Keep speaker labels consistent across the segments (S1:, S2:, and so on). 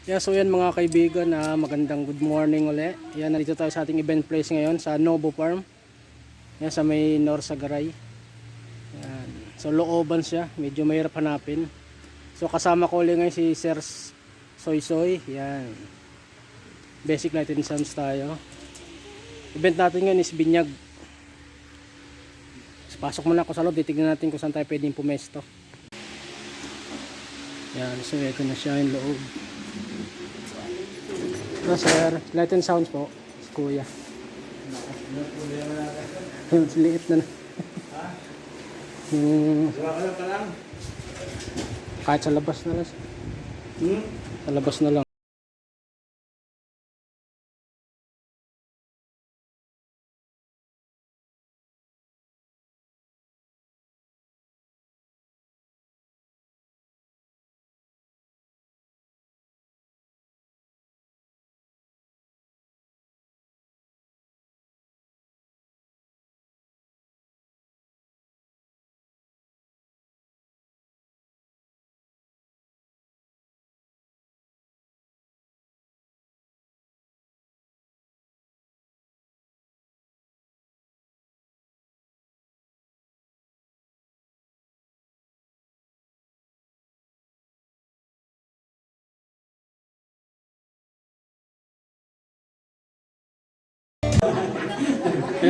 S1: Yeah, so yan mga kaibigan, magandang good morning ulit. Yan, nandito tayo sa ating event place ngayon sa Novo Farm. Yan, sa may Norsagaray. Yan. So looban siya, medyo mahirap hanapin. So kasama ko ulit ngayon si Sir Soy Soy. Yan. Basic Lighting Sounds tayo. Event natin ngayon is binyag. So, pasok muna ako sa loob, titignan natin kung saan tayo pwedeng pumesto. Yan, so ito na siya yung loob. Hello sir, Light and Sounds po, si kuya. Liit na na. Kahit sa labas na lang. Sa labas na lang.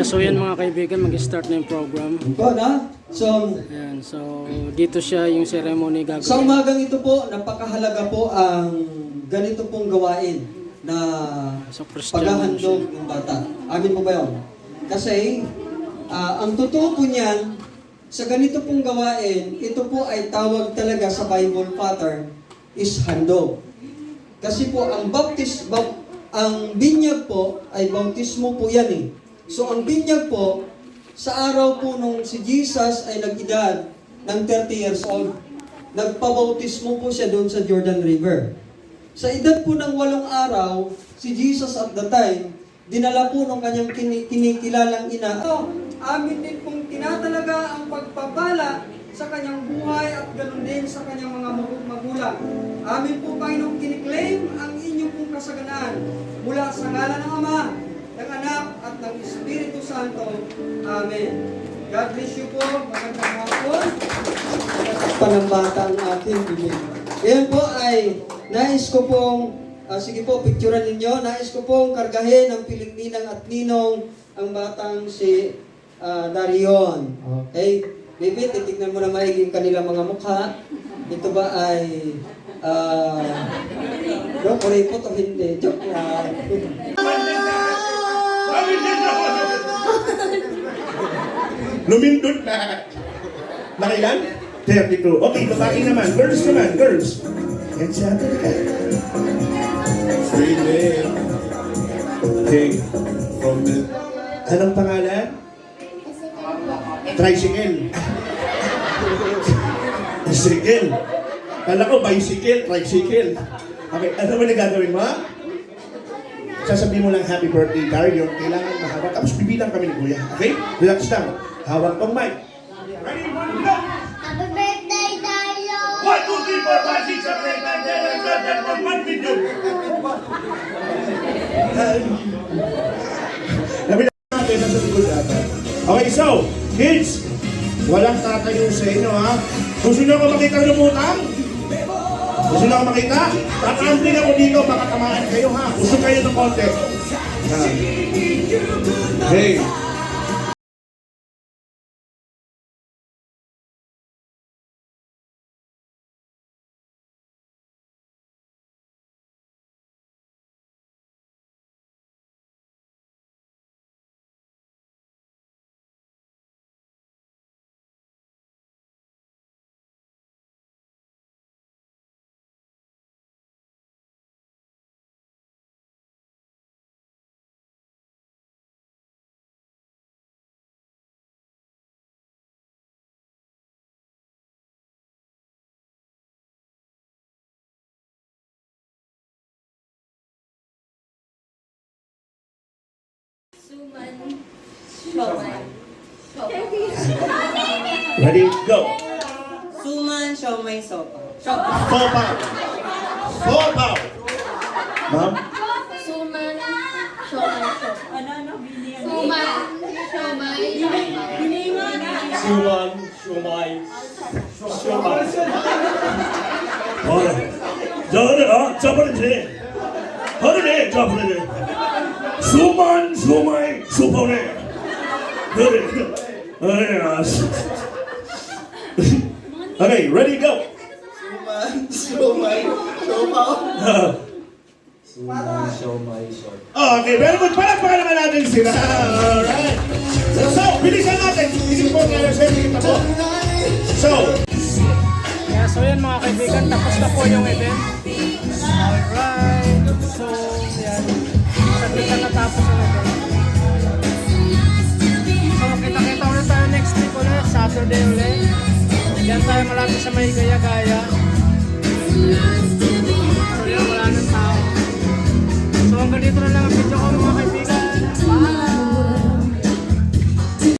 S1: So yan mga kaibigan, mag-start na yung program. Ayan, so dito siya yung ceremony gagawin.
S2: Sa umagang ito po, napakahalaga po ang ganito pong gawain na paghahandog ng bata. Amin po ba yun? Kasi ang totoo po niyan, sa ganito pong gawain, ito po ay tawag talaga sa Bible pattern is handog. Kasi po ang ang binyag po ay bautismo po yan eh. So ang binyag po, sa araw po nung si Jesus ay nag-edad ng 30 years old, nagpabautismo po siya doon sa Jordan River. Sa edad po ng 8 araw, si Jesus at the time, dinala po ng kanyang kinikilalang ina. Amin din pong tinatalaga ang pagpapala sa kanyang buhay at ganoon din sa kanyang mga magulang. Amin po, Panginoon, kiniklaim ang inyong pong kasaganaan mula sa ngalan ng Ama, ng Anak, at ng Espiritu Santo. Amen. God bless you po. Magandang hapon. Panang bata ang ating bibig. Ngayon po ay nais ko pong, sige po, picturean ninyo, nais ko pong kargahin ng piling-ninang at ninong ang batang si Darion. Okay? Baby, titignan mo na maigi yung kanilang mga mukha. Ito ba ay kuripot o hindi? Joke lang.
S3: Lumindot na. Nakailan? 32. Okay, babae naman. Girls naman, girls. And sabi ka. Freely. Okay. From the... Anong pangalan? Tricycle. Tricycle. Kala ko bicycle, tricycle. Okay, ano ba na gagawin mo? Sasabihin mo lang happy birthday, Dario. Kailangan mahawak. Tapos bibilang kami ni Kuya. Okay? Relax lang. Hawak pang mic. Ready? 1, go!
S4: Happy birthday, Dario!
S3: 1, 2, 3, 4, 5, 6, 7, 8, 9, 10, 11, 12 video. Nabi natin sa likod natin. Okay, so, kids, walang tatayo sa inyo, ha? Gusto nyo ako makita ng lumutang? Gusto nyo ako makita? Tatambling ako dito, baka tamaan kayo, ha? Gusto kayo ng konti. Okay. Ready, go!
S2: Suman, siomay, sopa.
S3: Sopa! Sopa! Ma'am?
S4: Suman. Siomay. Suman. Siomay.
S3: Okay, ready, go. Okay, very good. Palakpakan naman natin sila. Alright. So, bilisan natin. Isip po nga lang sa po. So,
S1: Yeah, so yan mga kaibigan, tapos na po yung event. Alright. So, yan. Saglit na natapos ang event. So, kita-kita ulit tayo next week ulit. Saturday ulit. Diyan tayo malapit sa may gaya-gaya. Yan. So, yan, wala nang tao. So, hanggang dito na lang ang